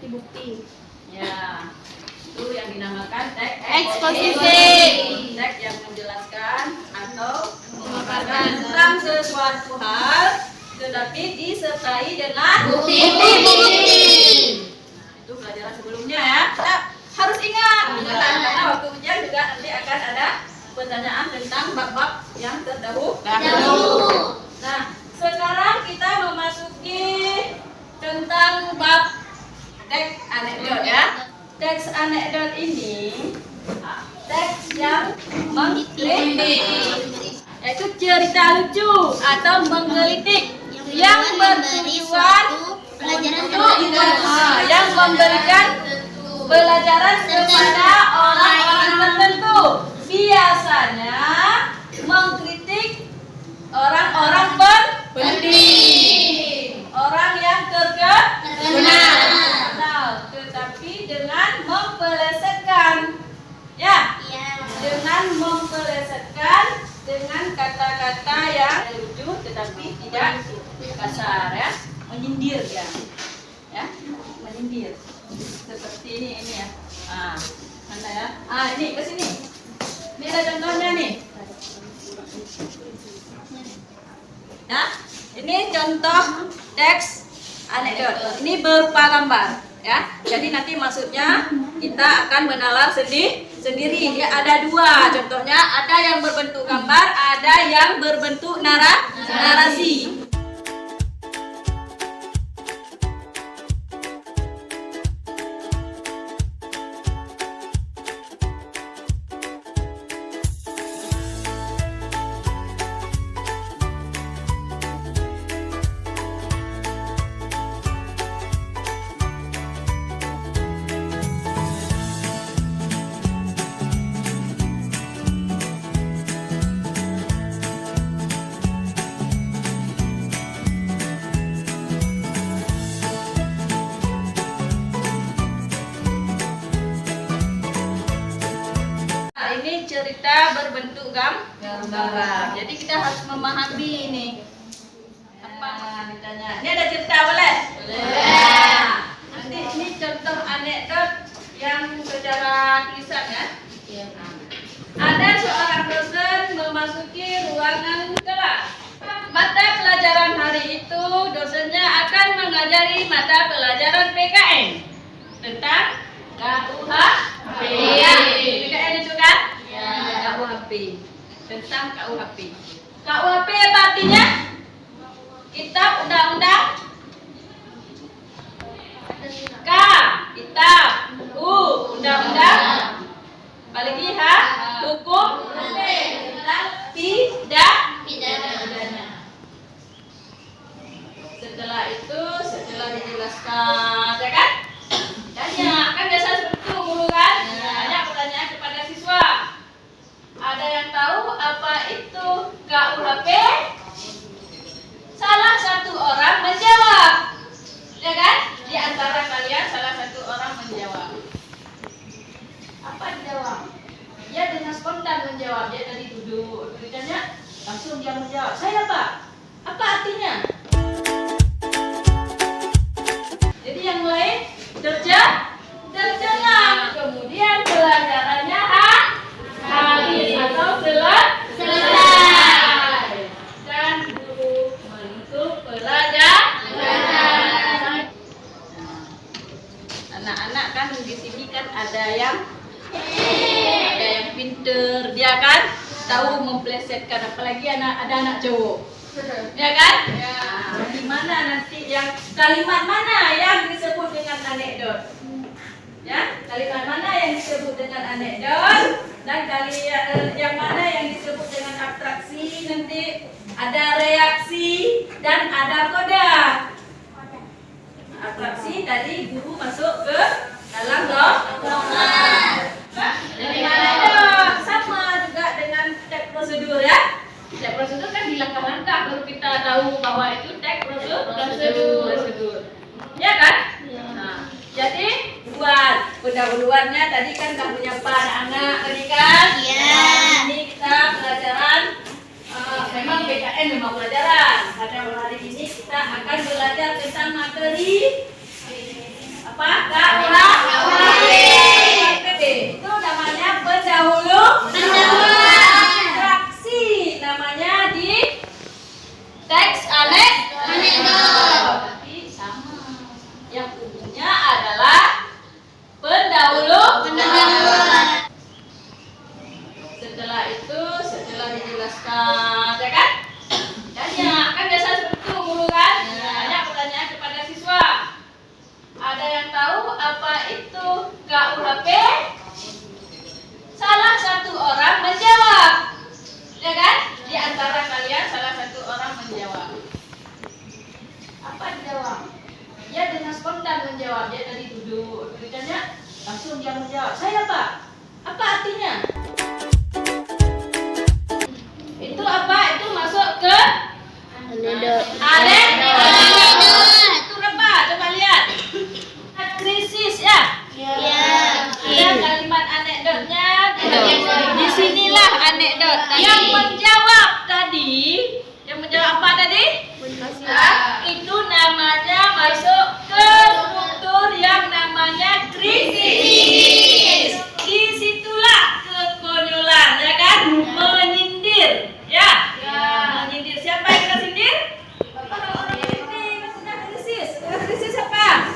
bukti-bukti. Ya, itu yang dinamakan teks Eksposisi. Teks yang menjelaskan atau memaparkan tentang sesuatu hal, tetapi disertai dengan Bukti-bukti. Itu pelajaran sebelumnya ya. Kita harus ingat karena waktu ujian juga nanti akan ada pertanyaan tentang bab-bab yang terdahulu. Nah, sekarang kita memasuki tentang bab teks anekdot ya. Teks anekdot ini teks yang menggelitik, yaitu cerita lucu atau menggelitik yang bertujuan yang memberikan pelajaran kepada orang-orang tertentu. Biasanya mengkritik orang-orang penting, orang yang terkenal, tetapi dengan mempelesetkan, ya, dengan mempelesetkan dengan kata-kata yang lucu tetapi tidak kasar ya, menyindir ya, menyindir seperti ini ya. Mana ya? Ini ke sini. Ini ada contohnya nih. Ya, ini contoh teks anekdot. Ini berupa gambar, ya. Jadi nanti maksudnya kita akan menalar sendiri. Dia ada dua contohnya. Ada yang berbentuk gambar, ada yang berbentuk narasi. Ini cerita berbentuk gambar. Jadi kita harus memahami ini. Apa ditanya? Ini ada cerita boleh? Boleh. Nanti ini contoh anekdot yang secara tulisan ya. Ada seorang dosen memasuki ruangan kelas. Mata pelajaran hari itu dosennya akan mengajari mata pelajaran PKN tentang KUHP. PKN itu kan? KUHP. Tentang KUHP. KUHP apa artinya? Kitab undang-undang. K, kitab. U, undang-undang. Apalagi H, hukum. Tentang pidana. Setelah dijelaskan, ya kan? Tanya, kan biasa seperti itu guru kan? Tanya pertanyaan kepada siswa. Ada yang tahu apa itu KUHP? Salah satu orang menjawab, ya kan? Di antara kalian salah satu orang menjawab. Apa dijawab? Dia dengan spontan menjawab. Dia tadi duduk, ditanya, langsung dia menjawab. Saya Pak. Apa artinya? Jadi yang lain tercengang. Kemudian pelajarannya habis atau selesai. Dan guru menutup pelajaran. Anak-anak kan di sini kan ada yang pinter, dia kan tahu memplesetkan, apalagi ada anak cowok, ya kan? Gimana nanti yang kalimat mana yang disebut dengan anekdot? Ya, kalimat mana yang disebut dengan anekdot dan yang mana yang disebut dengan abstraksi? Nanti ada reaksi dan ada koda. Abstraksi tadi guru masuk ke dalam longgar. Jadi anekdot sama juga dengan teks prosedur ya. Teks prosedur kan di langkah-langkah baru kita tahu bahwa itu teks prosedur. Ya kan? Nah, jadi buat pendahuluannya tadi kan udah menyapa anak-anak tadi kan? Iya. Nah, ini kita pelajaran memang PKN memang pelajaran. Pada hari ini kita akan belajar tentang materi apa? Langsung dia menjawab. Saya apa? Apa artinya? Itu apa? Itu masuk ke anekdot. Itu apa? Coba lihat. Krisis ya? Ada kalimat anekdotnya. Disinilah anekdot. Yang menjawab apa tadi? Itu namanya masuk ke struktur yang namanya krisis. Disitulah kekonyolan, ya kan? Menyindir, ya? Menyindir. Siapa yang kita sindir? Orang ini punya krisis. Krisis apa?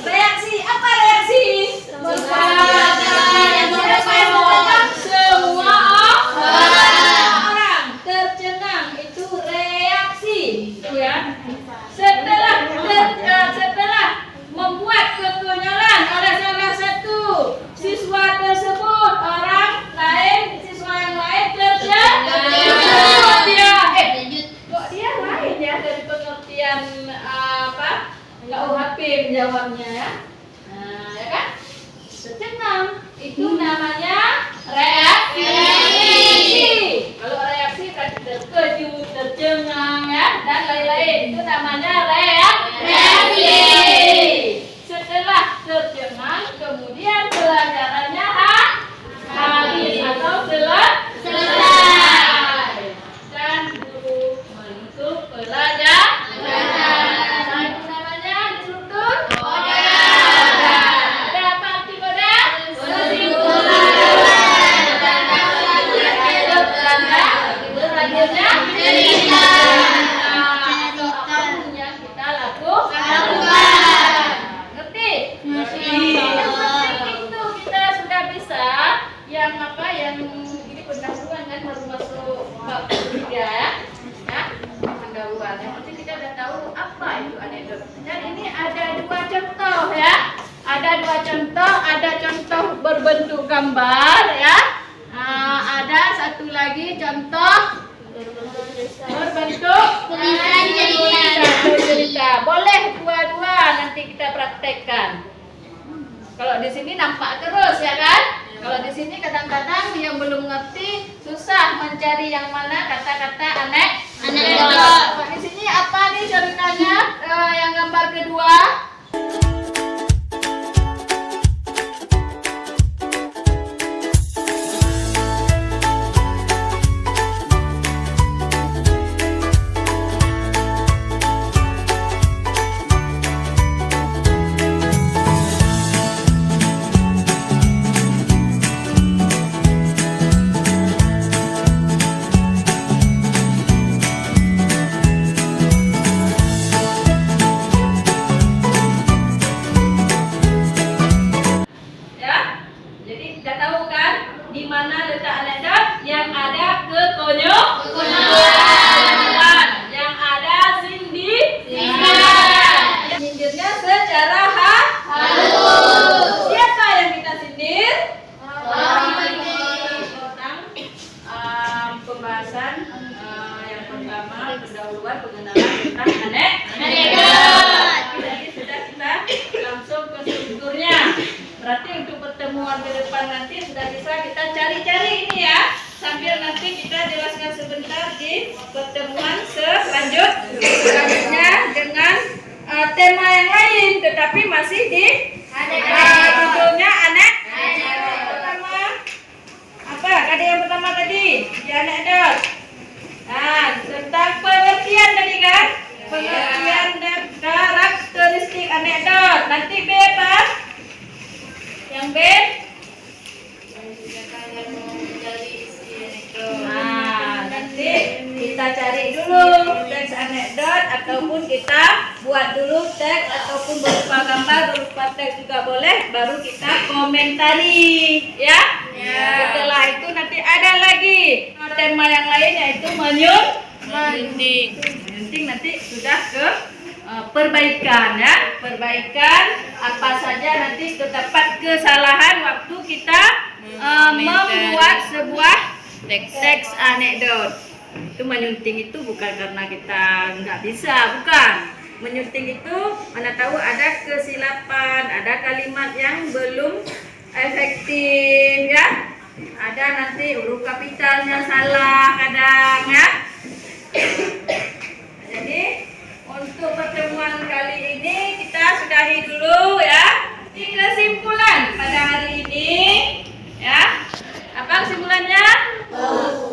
Reaksi. Apa reaksi? Semua orang tercengang, itu reaksi, itu ya. Setelah membuat kekonyolan oleh salah satu siswa tersebut, orang lain, siswa yang lain tercengang. Kok dia lain ya dari pengertian apa? Enggak UHP menjawabnya ya. Nah, ya kan? Tercengang. Itu namanya reaksi. Kalau reaksi tadi terkejut, tercengang ya, dan lain-lain. Itu namanya reaksi. Setelah tercengang, kemudian pelajarannya habis atau selesai. Dan guru menutup pelajaran. Itu namanya struktur koda. Ada apa arti koda? Selanjutnya cerita. Atau apapun yang kita lakukan. Ngerti? Yang penting itu kita sudah bisa yang apa yang ini pendahuluan kan baru masuk bab 3 ya. Ya, pendahuluan. Yang penting kita udah tahu apa itu anekdot. Dan ini ada 2 contoh ya. Ada 2 contoh, ada contoh berbentuk gambar ya. Ada satu lagi contoh berbentuk cerita. Boleh dua-dua nanti kita praktekkan. Kalau di sini nampak terus ya kan? Kalau di sini kadang-kadang yang belum ngerti susah mencari yang mana kata-kata anekdot. Di sini apa nih ceritanya? Yang gambar kedua. Di mana letak anekdot? Yang ada kekonyolan, yang ada sindirnya secara halus. Siapa yang kita sindir? Tentang pembahasan yang pertama, pendahuluan pengenalan tentang anekdot. Jadi sudah kita langsung ke strukturnya. Berarti untuk pertemuan ke depan nanti sudah bisa kita cari-cari ini ya. Sambil nanti kita jelaskan sebentar di pertemuan selanjutnya dengan tema yang lain, tetapi masih di judulnya pertama apa? Ada yang pertama tadi di anekdot. Nah, tentang pengertian tadi kan? Pengertian dan karakteristik anekdot. Nanti B apa? Yang B? Nah, nanti kita cari dulu teks anekdot ataupun kita buat dulu teks ataupun berupa gambar, berupa teks juga boleh, baru kita komentari ya. Setelah itu nanti ada lagi tema yang lain yaitu menyunting nanti sudah ke perbaikan ya, perbaikan apa saja nanti terdapat kesalahan waktu kita membuat sebuah teks anekdot. Itu menyunting itu bukan karena kita nggak bisa, bukan. menyunting itu mana tahu ada kesilapan, ada kalimat yang belum efektif ya. Ada nanti huruf kapitalnya salah kadang ya. Jadi untuk pertemuan kali ini kita sudahi dulu ya. Ini kesimpulan pada hari ini ya. Apa kesimpulannya?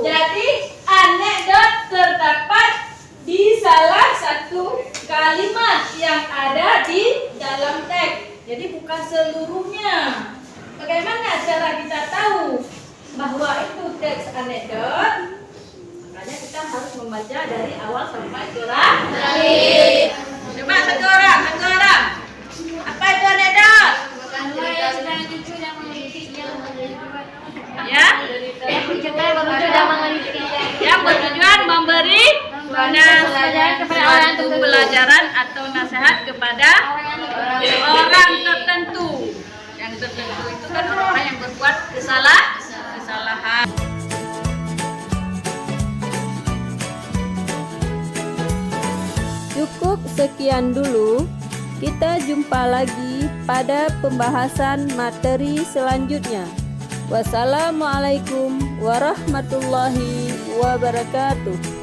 Jadi anekdot terdapat di salah satu kalimat yang ada di dalam teks. Jadi bukan seluruhnya. Bagaimana cara kita tahu bahwa itu teks anekdot? Makanya kita harus membaca dari awal sampai terakhir. Coba satu orang. Apa itu anekdot? Ya, yang bertujuan memberi suatu pelajaran atau nasihat kepada orang tertentu. Yang tertentu itu kan orang yang berbuat kesalahan. Cukup sekian dulu. Kita jumpa lagi pada pembahasan materi selanjutnya. Wassalamualaikum warahmatullahi wabarakatuh.